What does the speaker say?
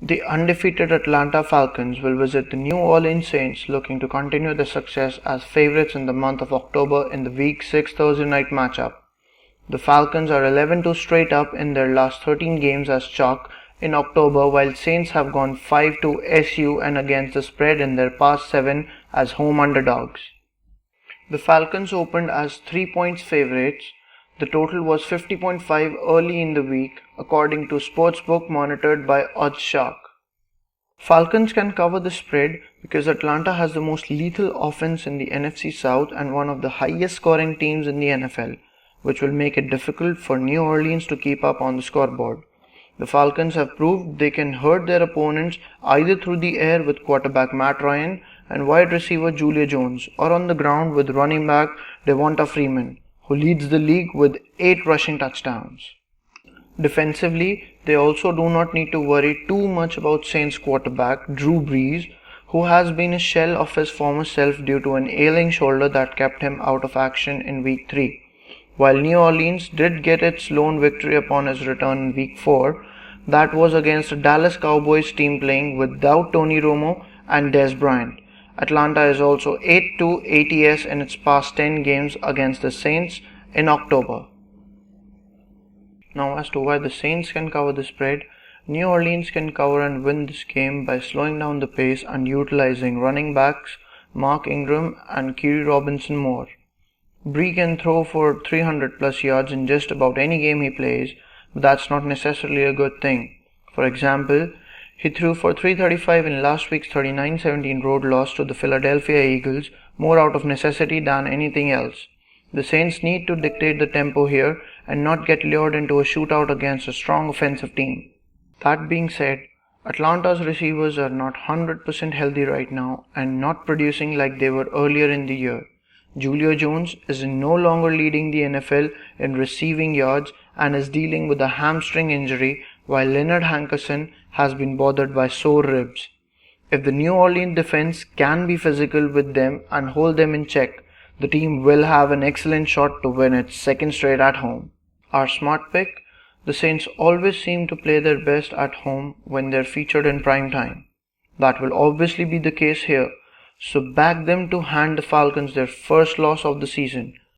The undefeated Atlanta Falcons will visit the New Orleans Saints, looking to continue their success as favorites in the month of October in the Week 6 Thursday night matchup. The Falcons are 11-2 straight up in their last 13 games as chalk in October, while Saints have gone 5-2 SU and against the spread in their past 7 as home underdogs. The Falcons opened as 3 points favorites. The total was 50.5 early in the week, according to sportsbook monitored by OddsShark. Falcons can cover the spread because Atlanta has the most lethal offense in the NFC South and one of the highest scoring teams in the NFL, which will make it difficult for New Orleans to keep up on the scoreboard. The Falcons have proved they can hurt their opponents either through the air with quarterback Matt Ryan and wide receiver Julio Jones, or on the ground with running back Devonta Freeman, who leads the league with 8 rushing touchdowns. Defensively, they also do not need to worry too much about Saints quarterback Drew Brees, who has been a shell of his former self due to an ailing shoulder that kept him out of action in Week 3. While New Orleans did get its lone victory upon his return in Week 4, that was against a Dallas Cowboys team playing without Tony Romo and Dez Bryant. Atlanta is also 8-2 ATS in its past 10 games against the Saints in October. Now, as to why the Saints can cover the spread, New Orleans can cover and win this game by slowing down the pace and utilizing running backs Mark Ingram and Kyrie Robinson more. Bree can throw for 300 plus yards in just about any game he plays, but that's not necessarily a good thing. For example, he threw for 335 in last week's 39-17 road loss to the Philadelphia Eagles, more out of necessity than anything else. The Saints need to dictate the tempo here and not get lured into a shootout against a strong offensive team. That being said, Atlanta's receivers are not 100% healthy right now and not producing like they were earlier in the year. Julio Jones is no longer leading the NFL in receiving yards and is dealing with a hamstring injury, while Leonard Hankerson has been bothered by sore ribs. If the New Orleans defense can be physical with them and hold them in check, the team will have an excellent shot to win its second straight at home. Our smart pick: the Saints always seem to play their best at home when they're featured in prime time. That will obviously be the case here, so back them to hand the Falcons their first loss of the season.